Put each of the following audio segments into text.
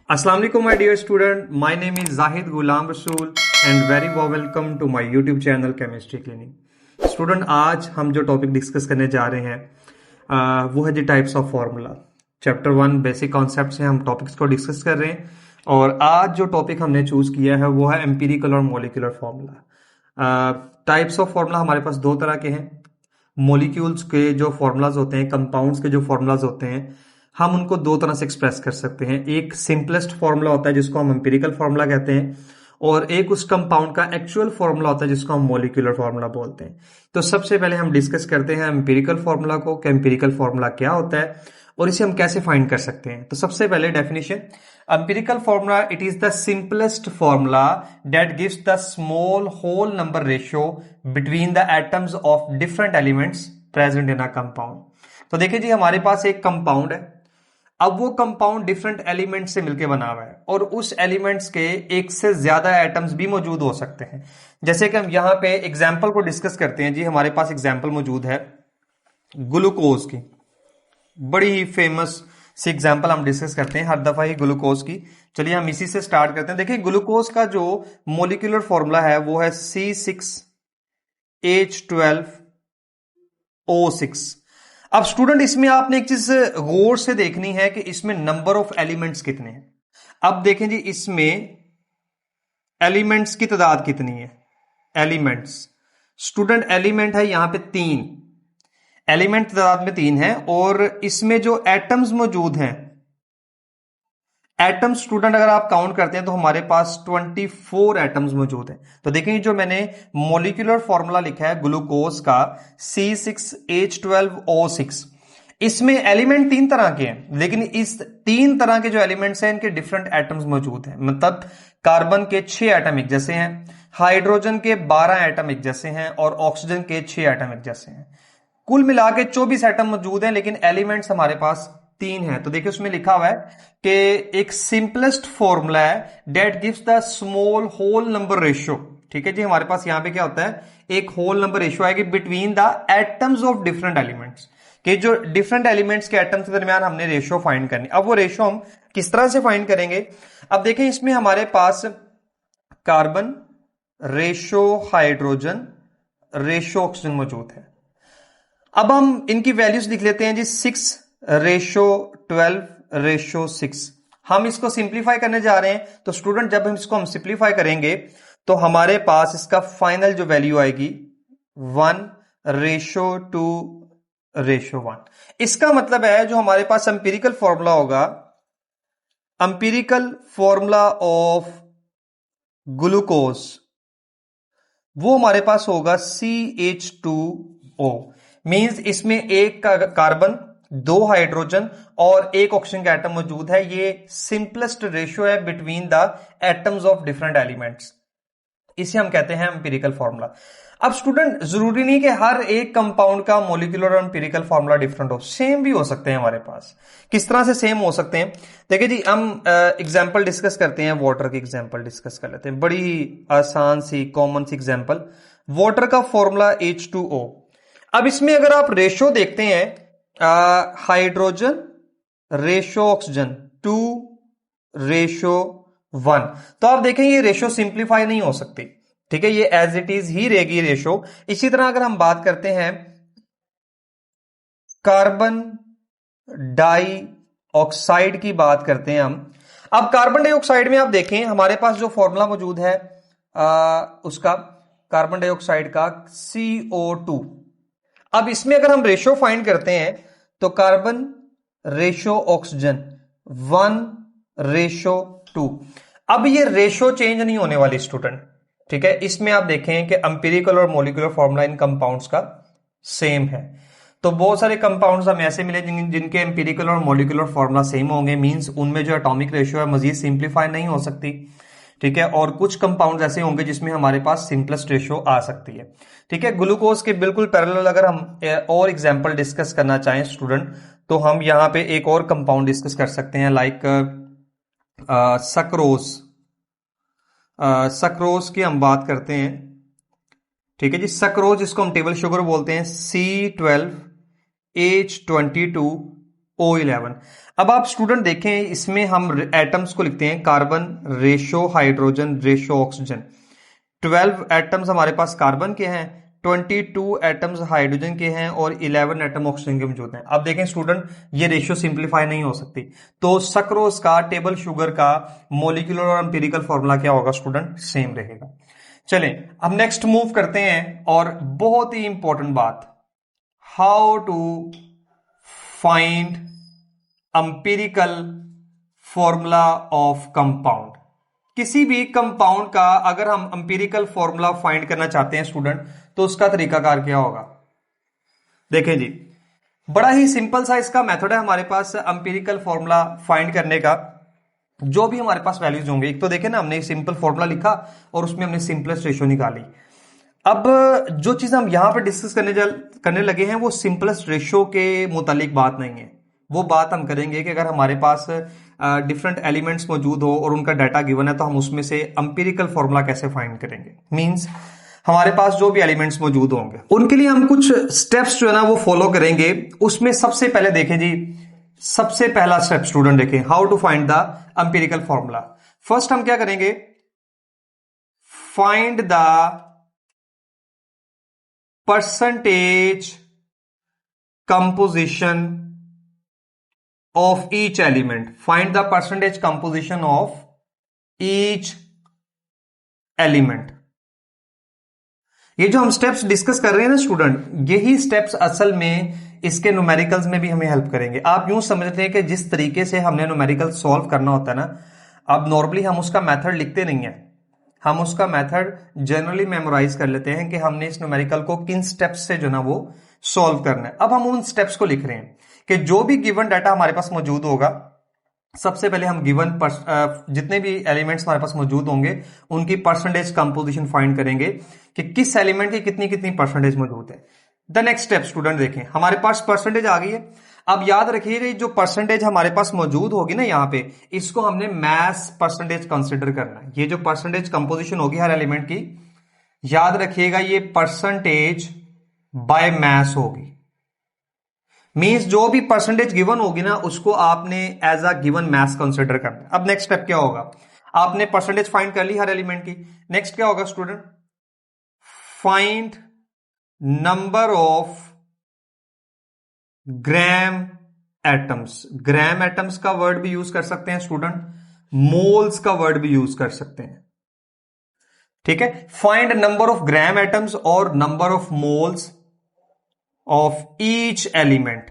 अस्सलाम वालेकुम my dear student, my name is Zahid Ghulam Rasool and very welcome to my YouTube channel chemistry clinic. Student, आज हम जो topic discuss करने जा रहे हैं वो है the types of formula. Chapter 1 basic concept से हम टॉपिक्स को डिस्कस कर रहे हैं और आज जो टॉपिक हमने चूज किया है वो है एम्पिरिकल और molecular formula. Types of formula हमारे पास दो तरह के हैं। मॉलिक्यूल्स के जो फार्मूलाज होते हैं, कंपाउंड्स के जो फार्मूलाज होते हैं, हम उनको दो तरह से एक्सप्रेस कर सकते हैं। एक सिंपलेस्ट फार्मूला होता है जिसको हम एम्पिरिकल फार्मूला कहते हैं और एक उस कंपाउंड का एक्चुअल फार्मूला होता है जिसको हम मॉलिक्यूलर फार्मूला बोलते हैं। तो सबसे पहले हम डिस्कस करते हैं एम्पिरिकल फार्मूला को कि एम्पिरिकल फार्मूला क्या होता है और इसे हम कैसे फाइंड कर सकते हैं। तो सबसे पहले definition, empirical formula it is the simplest formula that gives the small whole number ratio between the atoms of different elements present in a compound. तो देखिए जी, हमारे पास एक कंपाउंड है। अब वो कंपाउंड डिफरेंट एलिमेंट से मिलकर बना हुआ है और उस एलिमेंट्स के एक से ज्यादा एटम्स भी मौजूद हो सकते हैं। जैसे कि हम यहां पे एग्जांपल को डिस्कस करते हैं जी। हमारे पास एग्जांपल मौजूद है ग्लूकोज की, बड़ी ही फेमस सी एग्जांपल हम डिस्कस करते हैं हर दफा ही ग्लूकोज की। चलिए हम इसी से स्टार्ट करते हैं। देखिए, ग्लूकोज का जो मॉलिक्यूलर फॉर्मूला है वो है C6H12O6। अब स्टूडेंट, इसमें आपने एक चीज गौर से देखनी है कि इसमें नंबर ऑफ एलिमेंट्स कितने हैं। अब देखें जी, इसमें एलिमेंट्स की तादाद कितनी है। एलिमेंट्स स्टूडेंट, एलिमेंट है यहां पे 3 एलिमेंट तादाद में 3 है और इसमें जो एटम्स मौजूद हैं, एटम्स स्टूडेंट अगर आप काउंट करते हैं तो हमारे पास 24 एटम्स मौजूद हैं। तो देखें, जो मैंने मॉलिक्यूलर फॉर्मूला लिखा है ग्लूकोज का C6H12O6, इसमें एलिमेंट 3 तरह के हैं, लेकिन इस 3 तरह के जो एलिमेंट्स हैं इनके डिफरेंट एटम्स मौजूद हैं। मतलब कार्बन के 6 एटम एक जैसे हैं, हाइड्रोजन के 12 एटम एक जैसे हैं और ऑक्सीजन के 6 एटम एक जैसे हैं। कुल मिला के 24 एटम मौजूद हैं, लेकिन एलिमेंट्स हमारे पास 3 है। तो देखिए, उसमें लिखा हुआ है कि एक सिंपलेस्ट फॉर्मूला है that gives the small whole number ratio. ठीक है जी, हमारे पास यहां पे क्या होता है, एक होल नंबर रेशियो आएगी between the atoms of different elements, कि जो डिफरेंट एलिमेंट्स के एटम्स के दरमियान हमने रेशियो फाइंड करनी। अब वो रेशियो हम किस तरह से फाइंड करेंगे। अब देखें, इसमें हमारे पास carbon ratio hydrogen ratio oxygen मौजूद है। अब हम इनकी वैल्यूज लिख लेते हैं जी। 6:12:6। हम इसको सिंप्लीफाई करने जा रहे हैं। तो स्टूडेंट, जब हम इसको सिंप्लीफाई करेंगे तो हमारे पास इसका फाइनल जो वैल्यू आएगी 1:2:1। इसका मतलब है जो हमारे पास एम्पिरिकल फॉर्मूला होगा, एम्पिरिकल फॉर्मूला ऑफ ग्लूकोज, वो हमारे पास होगा CH2O। मींस इसमें एक कार्बन, 2 हाइड्रोजन और 1 ऑक्सीजन का एटम मौजूद है। ये सिंपलेस्ट रेशियो है between the atoms of different elements. इसे हम कहते हैं एम्पिरिकल फार्मूला। अब स्टूडेंट, जरूरी नहीं कि हर एक कंपाउंड का मॉलिक्यूलर और एम्पिरिकल फार्मूला डिफरेंट हो, सेम भी हो सकते हैं हमारे पास। किस तरह से सेम हो सकते हैं, देखिए जी, हम एग्जांपल डिस्कस करते हैं। वाटर की एग्जांपल डिस्कस कर लेते हैं, बड़ी आसान सी कॉमन सी एग्जांपल। वाटर का फॉर्मूला H2O। अब इसमें अगर आप रेशियो देखते हैं, हाइड्रोजन रेशियो ऑक्सीजन 2:1, तो आप देखें ये रेशियो सिंप्लीफाई नहीं हो सकती। ठीक है, ये एज इट इज ही रहेगी रेशियो। इसी तरह अगर हम बात करते हैं कार्बन डाई ऑक्साइड की, बात करते हैं हम। अब कार्बन डाइऑक्साइड में आप देखें हमारे पास जो फॉर्मूला मौजूद है उसका, कार्बन डाइऑक्साइड का CO2। अब इसमें अगर हम रेशियो फाइंड करते हैं तो कार्बन रेशियो ऑक्सीजन 1:2। अब ये रेशियो चेंज नहीं होने वाली स्टूडेंट। ठीक है, इसमें आप देखें कि एम्पिरिकल और मॉलिक्यूलर फॉर्मूला इन कंपाउंड्स का सेम है। तो बहुत सारे कंपाउंड्स हमें ऐसे मिले जिनके एम्पिरिकल और मॉलिक्यूलर फॉर्मूला सेम होंगे, मींस उनमें जो एटॉमिक रेशियो है मजीद सिंप्लीफाई नहीं हो सकती। ठीक है, और कुछ कंपाउंड्स ऐसे होंगे जिसमें हमारे पास सिंपलेस्ट रेशियो आ सकती है। ठीक है, ग्लूकोज के बिल्कुल पैरेलल अगर हम और एग्जांपल डिस्कस करना चाहें स्टूडेंट, तो हम यहां पे एक और कंपाउंड डिस्कस कर सकते हैं, लाइक सक्रोज। सक्रोज की हम बात करते हैं। ठीक है जी, सक्रोज, इसको हम टेबल शुगर बोलते हैं, C12H22 O11। अब आप स्टूडेंट देखें, इसमें हम एटम्स को लिखते हैं carbon ratio hydrogen ratio oxygen. 12 atoms हमारे पास कार्बन के हैं, 22 एटम्स हाइड्रोजन के हैं और 11 एटम ऑक्सीजन के मौजूद हैं। अब देखें स्टूडेंट, ये रेशियो सिंप्लीफाई नहीं हो सकती, तो सक्रोज का, टेबल शुगर का मोलिकुलर और एम्पिरिकल फॉर्मूला क्या होगा स्टूडेंट? सेम रहेगा। चलें अब नेक्स्ट मूव करते हैं, और बहुत ही इंपॉर्टेंट बात, how to find empirical formula of compound. किसी भी कंपाउंड का अगर हम एम्पिरिकल फॉर्मूला फाइंड करना चाहते हैं स्टूडेंट, तो उसका तरीकाकार क्या होगा? देखें जी, बड़ा ही सिंपल सा इसका मेथड है हमारे पास एम्पिरिकल फॉर्मूला फाइंड करने का। जो भी हमारे पास वैल्यूज होंगे, एक तो देखें ना, हमने सिंपल फॉर्मूला लिखा और उसमें हमने सिंपलेस्ट रेशियो निकाली। अब जो चीज हम यहां पर डिस्कस करने लगे हैं वो सिंपलेस्ट रेशियो के मुतालिक बात नहीं है। वो बात हम करेंगे कि अगर हमारे पास डिफरेंट एलिमेंट्स मौजूद हो और उनका डाटा गिवन है, तो हम उसमें से एम्पिरिकल फॉर्मूला कैसे फाइंड करेंगे। मींस हमारे पास जो भी एलिमेंट्स मौजूद होंगे उनके लिए हम कुछ स्टेप्स जो है ना वो फॉलो करेंगे। उसमें सबसे पहले देखें जी, सबसे पहला स्टेप स्टूडेंट देखें, how to find the empirical formula. First हम क्या करेंगे, find the percentage composition of each element. Find the percentage composition of each element. ये जो हम स्टेप्स डिस्कस कर रहे हैं ना स्टूडेंट, यही स्टेप्स असल में इसके न्यूमेरिकल्स में भी हमें हेल्प करेंगे। आप यूं समझते हैं कि जिस तरीके से हमने न्यूमेरिकल सॉल्व करना होता है ना, अब नॉर्मली हम उसका मेथड लिखते नहीं है, हम उसका मेथड जनरली मेमोराइज कर लेते हैं कि हमने इस न्यूमेरिकल को किन स्टेप्स से जो ना वो सॉल्व करना है। अब हम उन स्टेप्स को लिख रहे हैं कि जो भी गिवन डाटा हमारे पास मौजूद होगा, सबसे पहले हम गिवन जितने भी एलिमेंट्स हमारे पास मौजूद होंगे उनकी परसेंटेज कंपोजिशन फाइंड करेंगे कि किस एलिमेंट की कितनी कितनी परसेंटेज मौजूद है। द नेक्स्ट स्टेप स्टूडेंट देखें, हमारे पास परसेंटेज आ गई है। अब याद रखिएगा, जो परसेंटेज हमारे पास मौजूद होगी ना यहां पे, इसको हमने मैस परसेंटेज कंसिडर करना है। ये जो परसेंटेज कंपोजिशन होगी हर एलिमेंट की, याद रखिएगा ये परसेंटेज बाय मैस होगी। मींस जो भी परसेंटेज गिवन होगी ना उसको आपने as a given mass consider करना है। अब नेक्स्ट स्टेप क्या होगा, आपने परसेंटेज फाइंड कर ली हर एलिमेंट की। नेक्स्ट क्या होगा student, find number of gram atoms. Gram atoms का वर्ड भी यूज कर सकते हैं स्टूडेंट, मोल्स का वर्ड भी यूज कर सकते हैं, ठीक है। Find number of gram atoms और number of moles of each element.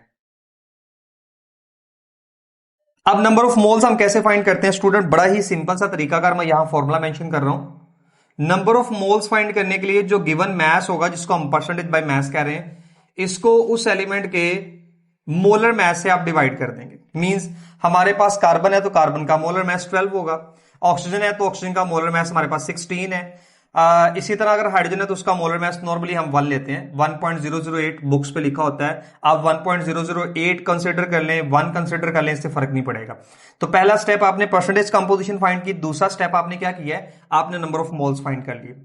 अब नंबर ऑफ मोल्स हम कैसे फाइंड करते हैं स्टूडेंट, बड़ा ही सिंपल सा तरीकाकार मैं यहां फॉर्मूला मेंशन कर रहा हूं। नंबर ऑफ मोल्स फाइंड करने के लिए जो गिवन मैस होगा, जिसको हम परसेंटेज बाय मैस कह रहे हैं, इसको उस एलिमेंट के मोलर मैस से आप डिवाइड कर देंगे। मींस हमारे पास कार्बन है तो कार्बन का मोलर मैस 12 होगा, ऑक्सीजन है तो ऑक्सीजन का मोलर मैस हमारे पास 16 है। इसी तरह अगर हाइड्रोजन है तो उसका मोलर मास नॉर्मली हम 1 लेते हैं, 1.008 बुक्स पे लिखा होता है। आप 1.008 कंसीडर कर लें, 1 कंसीडर कर लें, इससे फर्क नहीं पड़ेगा। तो पहला स्टेप आपने परसेंटेज कंपोजिशन फाइंड की, दूसरा स्टेप आपने क्या किया है, आपने नंबर ऑफ मोल्स फाइंड कर लिए।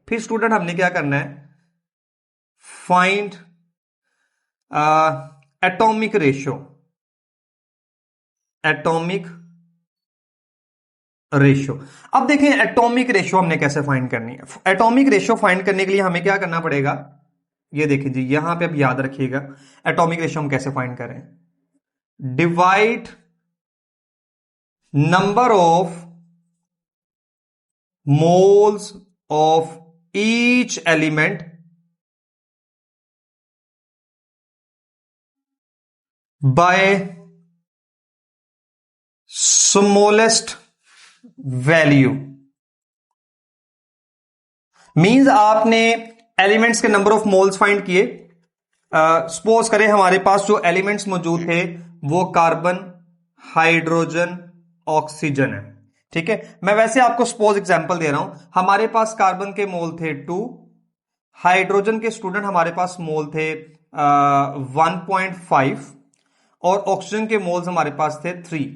फिर स्टूडेंट हमने क्या करना है, find atomic ratio. Atomic ratio, अब देखें एटॉमिक रेशियो हमने कैसे फाइंड करनी है। एटॉमिक रेशियो फाइंड करने के लिए हमें क्या करना पड़ेगा, ये देखें जी, यहां पे अब याद रखिएगा एटॉमिक रेशियो हम कैसे फाइंड करें। Divide number of moles of each element by smallest value. Means आपने एलिमेंट्स के नंबर ऑफ मोल्स फाइंड किए। सपोज करें हमारे पास जो एलिमेंट्स मौजूद थे वो कार्बन, हाइड्रोजन, ऑक्सीजन है, ठीक है। मैं वैसे आपको सपोज एग्जांपल दे रहा हूं। हमारे पास कार्बन के मोल थे 2, हाइड्रोजन के स्टूडेंट हमारे पास मोल थे 1.5 और ऑक्सीजन के मोल्स हमारे पास थे 3।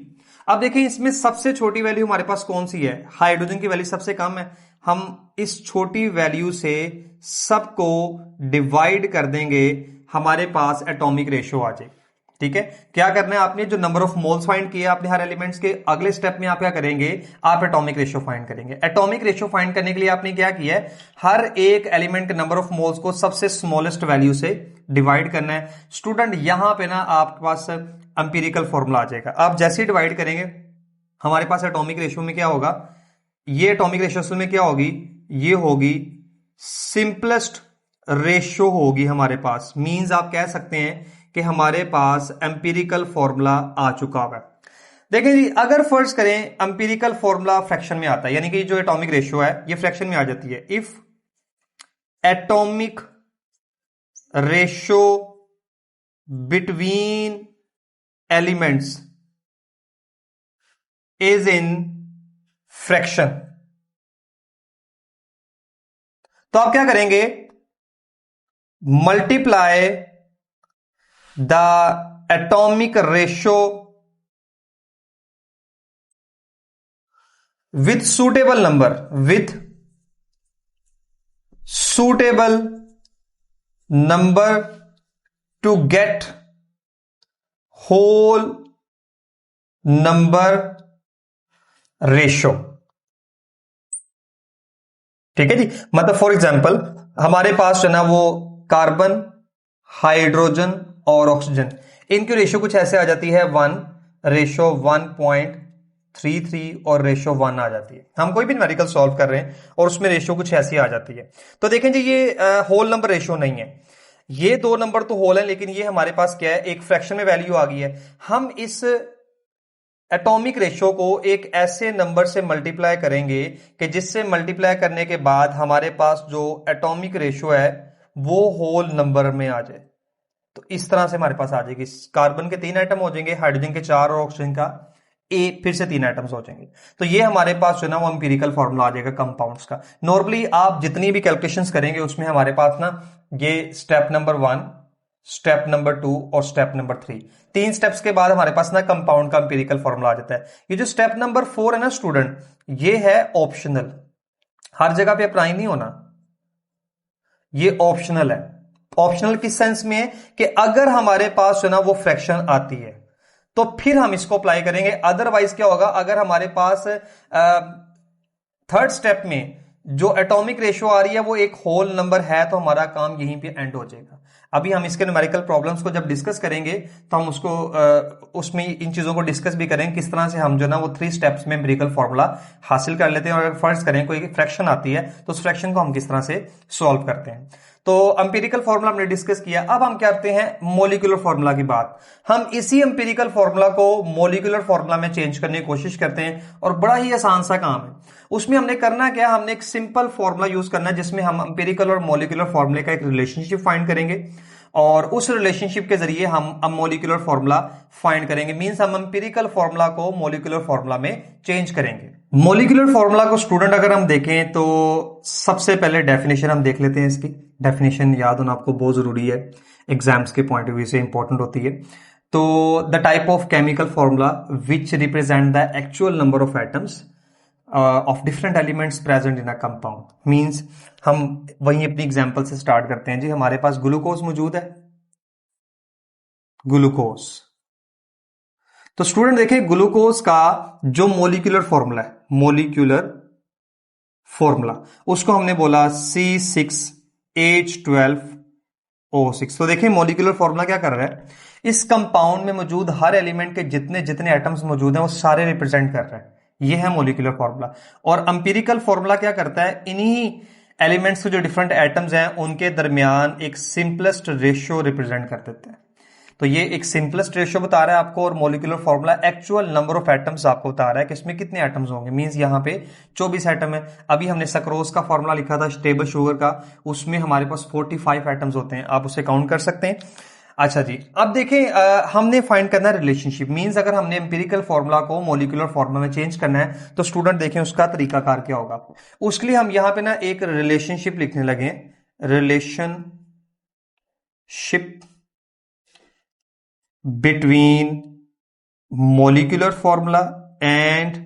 अब देखिए इसमें सबसे छोटी वैल्यू हमारे पास कौन सी है, हाइड्रोजन की वैल्यू सबसे कम है। हम इस छोटी वैल्यू से सबको डिवाइड कर देंगे, हमारे पास एटॉमिक रेशियो आ जाएगी। ठीक है, क्या करना है आपने, जो नंबर ऑफ मोल्स फाइंड किए आपने हर एलिमेंट्स के, अगले स्टेप में आप क्या करेंगे, आप एटॉमिक रेशियो फाइंड करेंगे। एटॉमिक रेशियो फाइंड करने के लिए आपने क्या किया है, हर एक एलिमेंट के नंबर ऑफ मोल्स को सबसे स्मॉलेस्ट वैल्यू से डिवाइड करना है। स्टूडेंट यहां पे ना आपके पास एम्पिरिकल फॉर्मूला आ जाएगा। आप जैसे ही डिवाइड करेंगे हमारे पास एटॉमिक रेशियो में क्या होगा, ये एटॉमिक रेशियो में क्या होगी, ये होगी सिंपलेस्ट रेशियो होगी हमारे पास। मींस आप कह सकते हैं कि हमारे पास एम्पिरिकल फॉर्मूला आ चुका है। देखें जी, अगर फर्ज करें एम्पिरिकल फॉर्मूला फ्रैक्शन में आता है, यानी कि जो एटॉमिक रेशियो है ये फ्रैक्शन में आ जाती है। If atomic ratio between elements is in fraction, तो आप क्या करेंगे, multiply the atomic ratio with suitable number, with suitable number to get whole number ratio। ठीक है जी, मतलब फॉर एग्जांपल हमारे पास जो ना वो कार्बन, हाइड्रोजन और ऑक्सीजन, इनकी रेशियो कुछ ऐसे आ जाती है 1:1.33 और रेशियो 1 आ जाती है। हम कोई भी न्यूमेरिकल सॉल्व कर रहे हैं और उसमें रेशियो कुछ ऐसी आ जाती है। तो देखें जी, ये होल नंबर रेशियो नहीं है, ये दो नंबर तो होल है, लेकिन ये हमारे पास क्या है, एक फ्रैक्शन में वैल्यू आ गई है। हम इस एटॉमिक रेशियो को एक ऐसे नंबर से मल्टीप्लाई करेंगे कि जिससे मल्टीप्लाई करने के बाद हमारे पास जो एटॉमिक रेशियो है वो होल नंबर में आ जाए। तो इस तरह से हमारे पास आ जाएगी, कार्बन के 3 आइटम हो जाएंगे, हाइड्रोजन के 4 और ऑक्सीजन का फिर से 3 आइटम्स हो जाएंगे। तो ये हमारे पास जो है ना वो एम्पिरिकल फॉर्मूला आ जाएगा कंपाउंड्स का। नॉर्मली आप जितनी भी कैलकुलेशंस करेंगे उसमें हमारे पास ना ये स्टेप नंबर 1, स्टेप नंबर 2 और स्टेप नंबर 3, 3 स्टेप्स के बाद हमारे पास ना कंपाउंड का एम्पिरिकल फॉर्मूला आ जाता है। ये जो स्टेप नंबर 4 है ना स्टूडेंट, ये है ऑप्शनल, हर जगह पे अप्लाई नहीं होना, ये ऑप्शनल है। ऑप्शनल किस सेंस में है कि अगर हमारे पास जो ना वो फ्रैक्शन आती है तो फिर हम इसको अप्लाई करेंगे, अदरवाइज क्या होगा, अगर हमारे पास थर्ड स्टेप में जो एटॉमिक रेशियो आ रही है वो एक होल नंबर है तो हमारा काम यहीं पे एंड हो जाएगा। अभी हम इसके न्यूमेरिकल प्रॉब्लम्स को जब डिस्कस करेंगे तो हम उसको उसमें इन चीजों को डिस्कस भी करेंगे, किस तरह से हम जो ना वो 3 स्टेप्स में एम्पिरिकल फॉर्मूला हासिल कर लेते हैं। और अगर फर्ज करें कोई फ्रैक्शन आती है तो उस फ्रैक्शन को हम किस तरह से सॉल्व करते हैं। तो एम्पिरिकल फॉर्मूला हमने डिस्कस किया। अब हम क्या करते हैं, मॉलिक्यूलर फॉर्मूला की बात। हम इसी एम्पिरिकल फॉर्मूला को मॉलिक्यूलर फॉर्मूला में चेंज करने की कोशिश करते हैं और बड़ा ही आसान सा काम है। उसमें हमने करना क्या, हमने एक सिंपल फॉर्मूला यूज करना है जिसमें हम एम्पिरिकल और मॉलिक्यूलर फॉर्मूले का एक रिलेशनशिप फाइंड करेंगे और उस रिलेशनशिप के जरिए हम मॉलिक्यूलर फॉर्मूला फाइंड करेंगे। मींस हम एम्पिरिकल फॉर्मूला को मॉलिक्यूलर फॉर्मूला में चेंज करेंगे। मॉलिक्यूलर फॉर्मूला को स्टूडेंट अगर हम देखें तो सबसे पहले डेफिनेशन हम देख लेते हैं। इसकी डेफिनेशन याद होना आपको बहुत जरूरी है, एग्जाम्स के पॉइंट ऑफ व्यू से इंपॉर्टेंट होती है। तो the type of chemical formula which represent the actual number of atoms of different elements present in a compound. Means हम वहीं अपनी एग्जांपल से स्टार्ट करते हैं जी। हमारे पास ग्लूकोज मौजूद है, ग्लूकोज। तो स्टूडेंट देखें ग्लूकोज का जो मॉलिक्यूलर फॉर्मूला है, मॉलिक्यूलर फॉर्मूला उसको हमने बोला C6H12O6। तो देखिए मॉलिक्यूलर फॉर्मूला क्या कर रहा है, इस कंपाउंड में मौजूद हर एलिमेंट के जितने जितने एटम्स मौजूद हैं वो सारे रिप्रेजेंट कर रहे हैं। ये है मॉलिक्यूलर फॉर्मूला। और एम्पिरिकल फॉर्मूला क्या करता है, इन्हीं एलिमेंट्स के जो डिफरेंट एटम्स हैं उनके दरमियान एक सिंपलेस्ट रेशियो रिप्रेजेंट कर देते हैं। तो ये एक सिंपलेस्ट रेशियो बता रहा है आपको और molecular formula actual number of atoms आपको बता रहा है कि इसमें कितने एटम्स होंगे। मींस यहां पे 24 एटम है। अभी हमने सक्रोज का फॉर्मूला लिखा था स्टेबल शुगर का, उसमें हमारे पास 45 एटम्स होते हैं, आप उसे काउंट कर सकते हैं। अच्छा जी, अब देखें हमने फाइंड करना है रिलेशनशिप। मींस अगर हमने एम्पिरिकल फॉर्मूला को मॉलिक्यूलर फॉर्मूला में चेंज करना है तो स्टूडेंट देखें उसका तरीकाकार क्या होगा। उसके लिए हम यहां पे ना एक रिलेशनशिप लिखने लगे, relationship between molecular formula and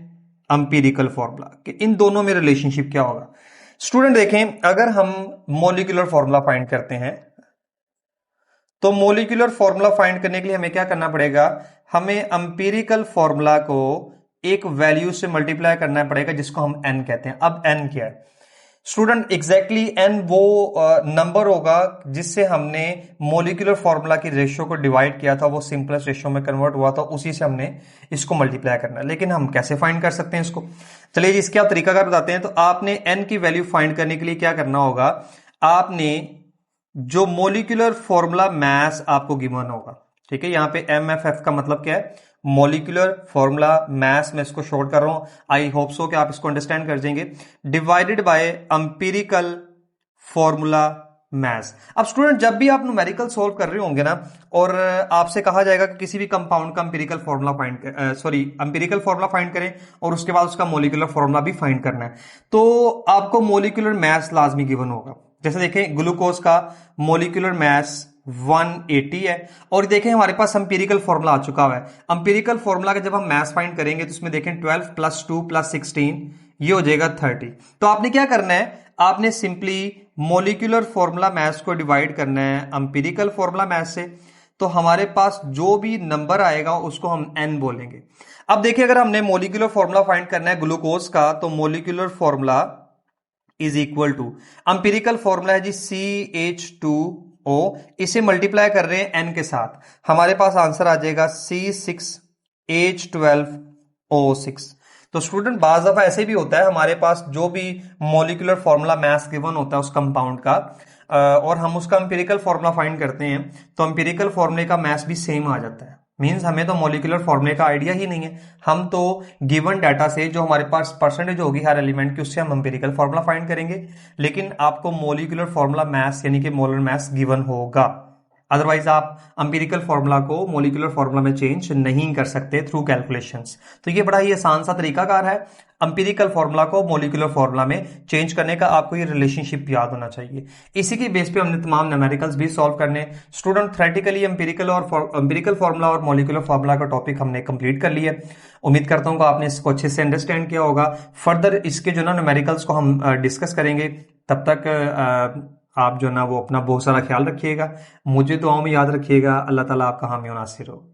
empirical formula, कि इन दोनों में रिलेशनशिप क्या होगा। स्टूडेंट देखें अगर हम मॉलिक्यूलर फॉर्मूला फाइंड करते हैं तो मोलिकुलर फॉर्मूला फाइंड करने के लिए हमें क्या करना पड़ेगा, हमें एम्पिरिकल फॉर्मूला को एक वैल्यू से मल्टीप्लाई करना पड़ेगा जिसको हम एन कहते हैं। अब एन क्या है स्टूडेंट, एग्जैक्टली एन वो नंबर होगा जिससे हमने मोलिकुलर फॉर्मूला की रेशियो को डिवाइड किया था, वो सिंपलेस्ट रेशियो में कन्वर्ट हुआ था, उसी से हमने इसको मल्टीप्लाई करना है। लेकिन हम कैसे फाइंड कर सकते हैं इसको, चलिए इसके आप तरीकाकार बताते हैं। तो आपने एन की वैल्यू फाइंड करने के लिए क्या करना होगा, आपने जो मोलिकुलर फॉर्मूला मास आपको गिवन होगा, ठीक है, यहां पे MFF का मतलब क्या है, मोलिकुलर फॉर्मूला मास, मैं इसको शॉर्ट कर रहा हूं, आई होप सो कि आप इसको अंडरस्टैंड कर जाएंगे, divided by empirical formula mass. अब स्टूडेंट जब भी आप न्यूमेरिकल सॉल्व कर रहे होंगे ना, और आपसे कहा जाएगा कि किसी भी कंपाउंड का empirical formula empirical formula find करें और उसके बाद उसका मोलिकुलर फॉर्मूला भी फाइंड करना है, तो आपको मोलिकुलर मास लाजमी गिवन होगा। जैसे देखें ग्लूकोज का मोलिकुलर मास 180 है, और देखें हमारे पास एम्पिरिकल फॉर्मूला आ चुका हुआ है। एम्पिरिकल फॉर्मूला का जब हम मास फाइंड करेंगे तो उसमें देखें 12 + 2 + 16 ये हो जाएगा 30। तो आपने क्या करना है, आपने सिंपली मोलिकुलर फॉर्मूला मास को डिवाइड करना है एम्पिरिकल फॉर्मूला मास से, तो हमारे पास जो भी नंबर आएगा उसको हम n बोलेंगे। अब देखिए अगर हमने मोलिकुलर फॉर्मूला फाइंड करना है ग्लूकोज का, तो molecular formula is equal to, empirical formula है जी CH2O, इसे मल्टीप्लाई कर रहे हैं n के साथ, हमारे पास आंसर आ जाएगा C6H12O6। तो स्टूडेंट बाज दफा ऐसे भी होता है, हमारे पास जो भी मोलिकुलर फॉर्मूला मास गिवन होता है उस कंपाउंड का, और हम उसका एम्पिरिकल फॉर्मूला फाइंड करते हैं, तो एम्पिरिकल फॉर्मूले का मास भी सेम आ जाता है। मींस हमें तो मोलिकुलर फॉर्मूले का आइडिया ही नहीं है, हम तो गिवन डाटा से जो हमारे पास परसेंटेज होगी हर एलिमेंट की, उससे हम एम्पिरिकल फॉर्मूला फाइंड करेंगे। लेकिन आपको मोलिकुलर फॉर्मूला मास यानी कि मोलर मास गिवन होगा, अदरवाइज आप एम्पिरिकल फॉर्मूला को मोलिकुलर फॉर्मूला में चेंज नहीं कर सकते थ्रू कैलकुलेशंस। तो ये बड़ा ही आसान सा तरीकाकार है, एम्पिरिकल फॉर्मूला को मोलिकुलर फॉर्मूला में चेंज करने का। आपको ये रिलेशनशिप याद होना चाहिए। इसी की बेस पे हमने तमाम न्यूमेरिकल्स भी सॉल्व करने। स्टूडेंट थ्योरेटिकली एम्पिरिकल फॉर्मूला और मोलिकुलर फॉर्मूला का टॉपिक हमने कंप्लीट कर लिया। उम्मीद करता हूँ कि आपने इसको अच्छे से अंडरस्टैंड किया होगा। फर्दर इसके जो ना न्यूमेरिकल्स को हम डिस्कस करेंगे, तब तक आप जो ना वो अपना बहुत सारा ख्याल रखिएगा, मुझे दुआओं में याद रखिएगा। अल्लाह ताला आपका हामी और नासिर हो।